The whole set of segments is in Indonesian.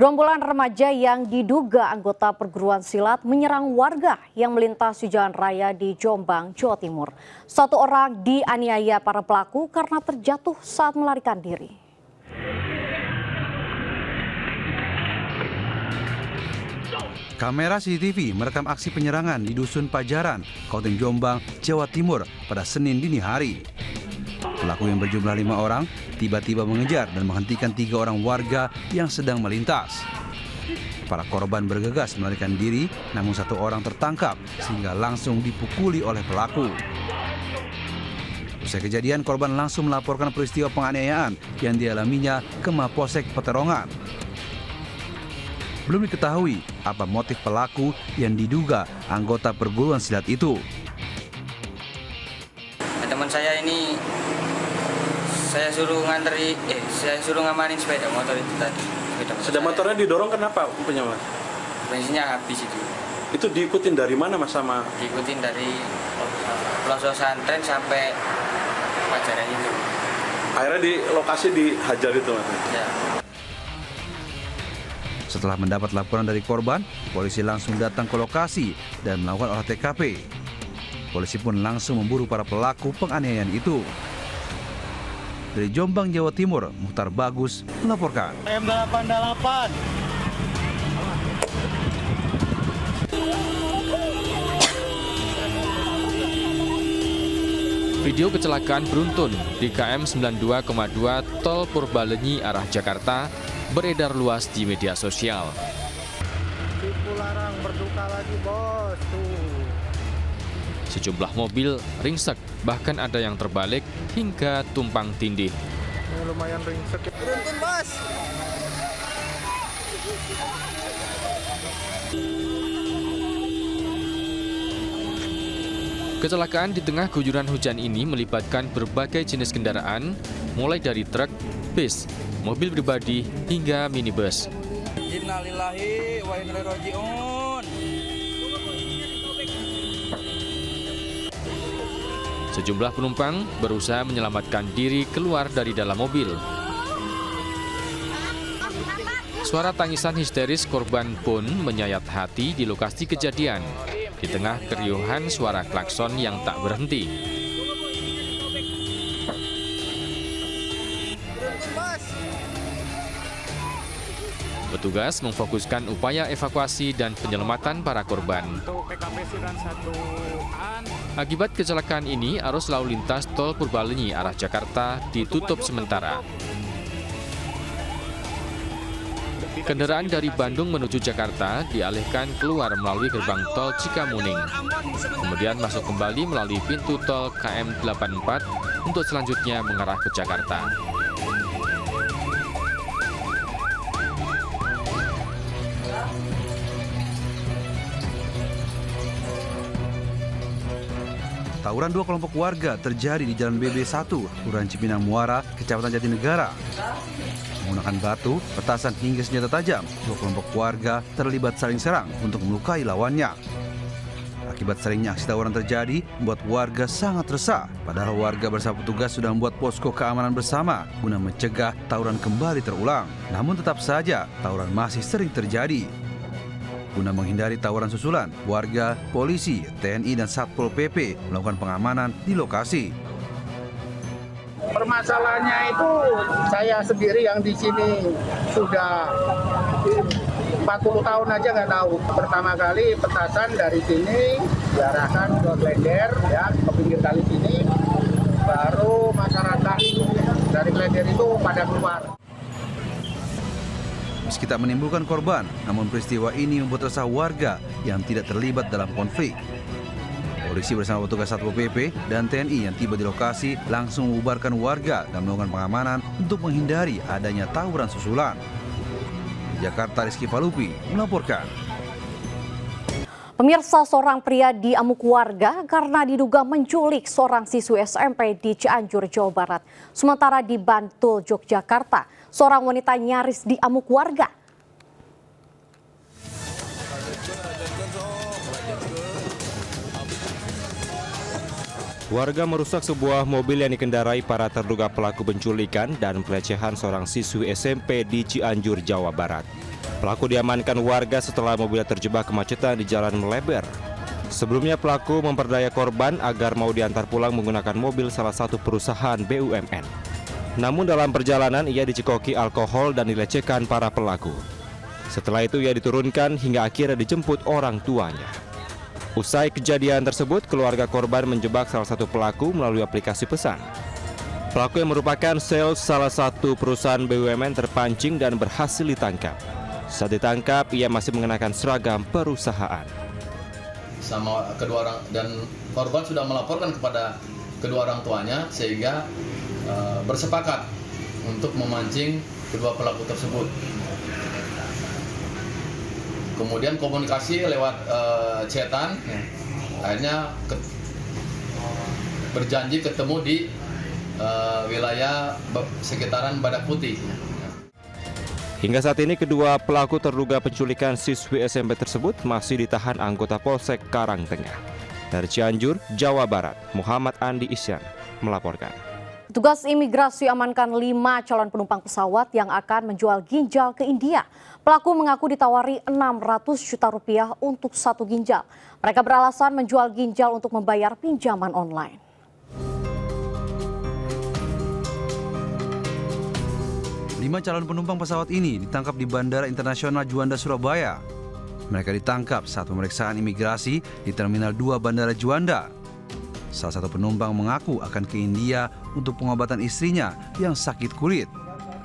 Gerombolan remaja yang diduga anggota perguruan silat menyerang warga yang melintasi jalan raya di Jombang, Jawa Timur. Satu orang dianiaya para pelaku karena terjatuh saat melarikan diri. Kamera CCTV merekam aksi penyerangan di Dusun Pajaran, Kabupaten Jombang, Jawa Timur pada Senin dini hari. Pelaku yang berjumlah 5 orang tiba-tiba mengejar dan menghentikan 3 orang warga yang sedang melintas. Para korban bergegas melarikan diri, namun 1 orang tertangkap sehingga langsung dipukuli oleh pelaku. Usai kejadian, korban langsung melaporkan peristiwa penganiayaan yang dialaminya ke Mapolsek Peterongan. Belum diketahui apa motif pelaku yang diduga anggota perguruan silat itu. Teman saya ini saya suruh ngamanin sepeda motor itu tadi. Sepeda motornya didorong kenapa punya Mas? Bensinnya habis itu. Itu diikutin dari mana Mas sama? Diikutin dari pelosok santren sampai Pajaran itu. Akhirnya di lokasi dihajar itu Mas? Ya. Setelah mendapat laporan dari korban, polisi langsung datang ke lokasi dan melakukan olah TKP. Polisi pun langsung memburu para pelaku penganiayaan itu. Dari Jombang, Jawa Timur, Muhtar Bagus melaporkan. M88. Video kecelakaan beruntun di KM 92,2 Tol Purbalenyi arah Jakarta beredar luas di media sosial. Cipularang berduka lagi, Bos. Tuh. Sejumlah mobil ringsek, bahkan ada yang terbalik hingga tumpang tindih. Ini lumayan ringsek. Beruntun, Bos. Kecelakaan di tengah guyuran hujan ini melibatkan berbagai jenis kendaraan, mulai dari truk, bis, mobil pribadi, hingga minibus. Innalillahi wa inna ilaihi raji'un. Sejumlah penumpang berusaha menyelamatkan diri keluar dari dalam mobil. Suara tangisan histeris korban pun menyayat hati di lokasi kejadian, di tengah keriuhan suara klakson yang tak berhenti. Petugas memfokuskan upaya evakuasi dan penyelamatan para korban. Akibat kecelakaan ini, arus lalu lintas Tol Purbalenyi arah Jakarta ditutup sementara. Kendaraan dari Bandung menuju Jakarta dialihkan keluar melalui gerbang tol Cikamuning. Kemudian masuk kembali melalui pintu tol KM 84 untuk selanjutnya mengarah ke Jakarta. Tawuran 2 kelompok warga terjadi di Jalan BB1, Kelurahan Cipinang Muara, Kecamatan Jatinegara. Menggunakan batu, petasan hingga senjata tajam, 2 kelompok warga terlibat saling serang untuk melukai lawannya. Akibat seringnya aksi tawuran terjadi, membuat warga sangat resah. Padahal warga bersama petugas sudah membuat posko keamanan bersama guna mencegah tawuran kembali terulang. Namun tetap saja tawuran masih sering terjadi. Guna menghindari tawuran susulan, warga, polisi, TNI, dan Satpol PP melakukan pengamanan di lokasi. Permasalahannya itu saya sendiri yang di sini sudah 40 tahun aja nggak tahu. Pertama kali petasan dari sini diarahkan ke Klender, ya, ke pinggir kali sini, baru masyarakat dari Klender itu pada keluar. Meski tak menimbulkan korban, namun peristiwa ini membuat resah warga yang tidak terlibat dalam konflik. Polisi bersama petugas Satpol PP dan TNI yang tiba di lokasi langsung membubarkan warga dan melakukan pengamanan untuk menghindari adanya tawuran susulan. Di Jakarta, Rizky Falupi melaporkan. Pemirsa, seorang pria diamuk warga karena diduga menculik seorang siswi SMP di Cianjur, Jawa Barat. Sementara di Bantul, Yogyakarta, seorang wanita nyaris diamuk warga. Warga merusak sebuah mobil yang dikendarai para terduga pelaku penculikan dan pelecehan seorang siswi SMP di Cianjur, Jawa Barat. Pelaku diamankan warga setelah mobilnya terjebak kemacetan di jalan Meleber. Sebelumnya pelaku memperdaya korban agar mau diantar pulang menggunakan mobil salah satu perusahaan BUMN. Namun dalam perjalanan ia dicekoki alkohol dan dilecehkan para pelaku. Setelah itu ia diturunkan hingga akhirnya dijemput orang tuanya. Usai kejadian tersebut, keluarga korban menjebak salah satu pelaku melalui aplikasi pesan. Pelaku yang merupakan sales salah satu perusahaan BUMN terpancing dan berhasil ditangkap. Saat ditangkap, ia masih mengenakan seragam perusahaan. Sama kedua orang, dan korban sudah melaporkan kepada kedua orang tuanya sehingga bersepakat untuk memancing kedua pelaku tersebut. Kemudian komunikasi lewat chatan, akhirnya berjanji ketemu di wilayah sekitaran Badak Putih. Hingga saat ini kedua pelaku terduga penculikan siswi SMP tersebut masih ditahan anggota Polsek Karangtengah. Dari Cianjur, Jawa Barat, Muhammad Andi Isyan melaporkan. Petugas imigrasi amankan 5 calon penumpang pesawat yang akan menjual ginjal ke India. Pelaku mengaku ditawari 600 juta rupiah untuk 1 ginjal. Mereka beralasan menjual ginjal untuk membayar pinjaman online. Lima calon penumpang pesawat ini ditangkap di Bandara Internasional Juanda, Surabaya. Mereka ditangkap saat pemeriksaan imigrasi di Terminal 2 Bandara Juanda. Salah satu penumpang mengaku akan ke India untuk pengobatan istrinya yang sakit kulit.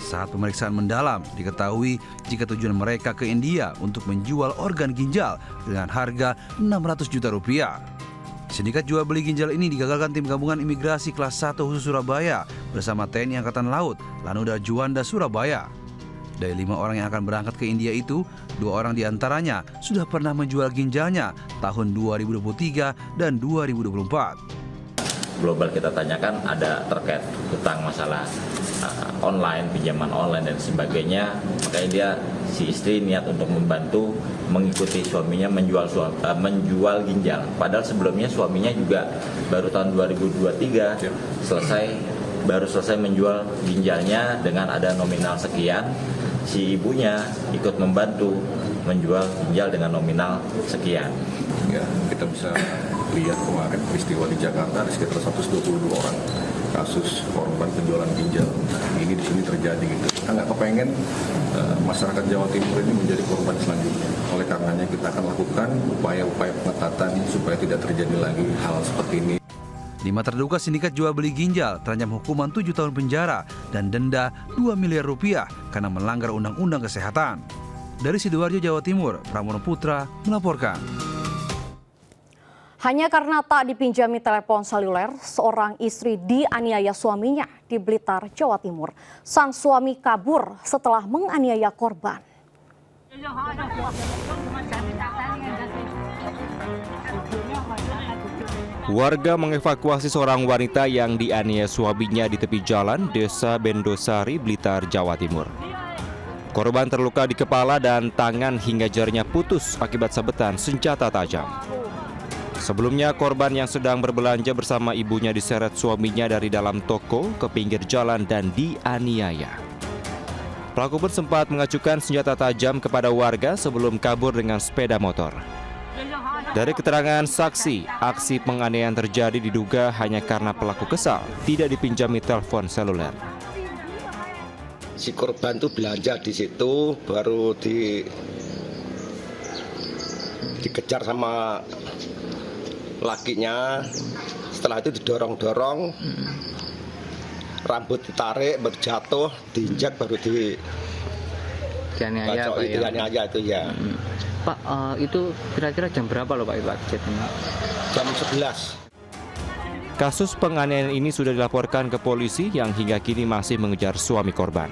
Saat pemeriksaan mendalam, diketahui jika tujuan mereka ke India untuk menjual organ ginjal dengan harga 600 juta rupiah. Sindikat jual beli ginjal ini digagalkan tim gabungan imigrasi kelas 1 khusus Surabaya bersama TNI Angkatan Laut, Lanuda Juanda, Surabaya. Dari 5 orang yang akan berangkat ke India itu, 2 orang diantaranya sudah pernah menjual ginjalnya tahun 2023 dan 2024. Global kita tanyakan ada terkait hutang masalah online, pinjaman online dan sebagainya. Makanya dia si istri niat untuk membantu mengikuti suaminya menjual ginjal. Padahal sebelumnya suaminya juga baru tahun 2023 baru selesai menjual ginjalnya dengan ada nominal sekian. Si ibunya ikut membantu menjual ginjal dengan nominal sekian. Ya, kita bisa lihat kemarin peristiwa di Jakarta ada sekitar 122 orang kasus korban penjualan ginjal. Ini di sini terjadi gitu. Kita nggak kepengen masyarakat Jawa Timur ini menjadi korban selanjutnya. Oleh karenanya kita akan lakukan upaya-upaya pengetatan supaya tidak terjadi lagi hal seperti ini. 5 terduga sindikat jual beli ginjal terancam hukuman 7 tahun penjara dan denda 2 miliar rupiah karena melanggar undang-undang kesehatan. Dari Sidoarjo, Jawa Timur, Pramono Putra melaporkan. Hanya karena tak dipinjami telepon seluler, seorang istri dianiaya suaminya di Blitar, Jawa Timur. Sang suami kabur setelah menganiaya korban. Warga mengevakuasi seorang wanita yang dianiaya suaminya di tepi jalan Desa Bendosari, Blitar, Jawa Timur. Korban terluka di kepala dan tangan hingga jarinya putus akibat sabetan senjata tajam. Sebelumnya korban yang sedang berbelanja bersama ibunya diseret suaminya dari dalam toko ke pinggir jalan dan dianiaya. Pelaku pun sempat mengacukan senjata tajam kepada warga sebelum kabur dengan sepeda motor. Dari keterangan saksi, aksi penganiayaan terjadi diduga hanya karena pelaku kesal tidak dipinjami telepon seluler. Si korban tuh belanja di situ, baru dikejar sama lakinya. Setelah itu didorong-dorong, rambut ditarik, berjatuh, diinjak, baru dianiaya itu ya. Pak, itu kira-kira jam berapa loh Pak itu kejadiannya? Jam 11. Kasus penganiayaan ini sudah dilaporkan ke polisi yang hingga kini masih mengejar suami korban.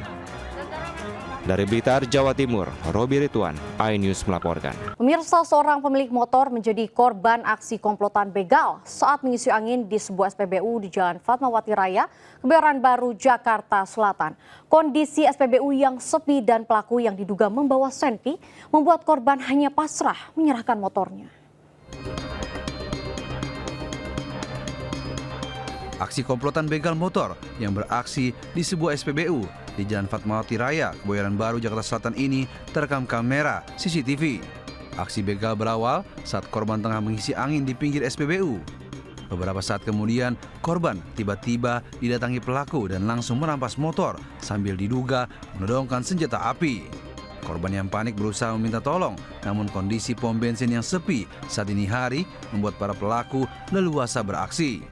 Dari Blitar, Jawa Timur, Robi Ridwan, iNews melaporkan. Pemirsa, seorang pemilik motor menjadi korban aksi komplotan begal saat mengisi angin di sebuah SPBU di Jalan Fatmawati Raya, Kebayoran Baru, Jakarta Selatan. Kondisi SPBU yang sepi dan pelaku yang diduga membawa senpi membuat korban hanya pasrah menyerahkan motornya. Aksi komplotan begal motor yang beraksi di sebuah SPBU di Jalan Fatmawati Raya, Kebayoran Baru, Jakarta Selatan ini terekam kamera CCTV. Aksi begal berawal saat korban tengah mengisi angin di pinggir SPBU. Beberapa saat kemudian, korban tiba-tiba didatangi pelaku dan langsung merampas motor sambil diduga menodongkan senjata api. Korban yang panik berusaha meminta tolong, namun kondisi pom bensin yang sepi saat dini hari membuat para pelaku leluasa beraksi.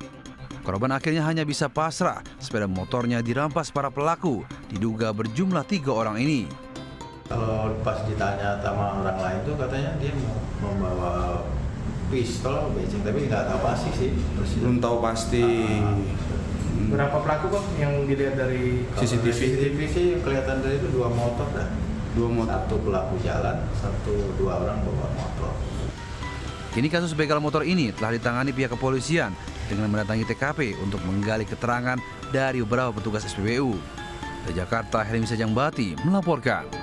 Korban akhirnya hanya bisa pasrah, sepeda motornya dirampas para pelaku, diduga berjumlah 3 orang ini. Kalau pas ditanya sama orang lain tuh katanya dia membawa pistol, beceng, tapi nggak tahu pasti sih. Belum tahu pasti. Berapa pelaku Bang yang dilihat dari CCTV? CCTV sih kelihatan dari itu 2 motor dah. 2 motor. 1 pelaku jalan, 2 orang bawa motor. Kini kasus begal motor ini telah ditangani pihak kepolisian dengan mendatangi TKP untuk menggali keterangan dari beberapa petugas SPBU. Dari Jakarta, Helmi Sajangbati melaporkan.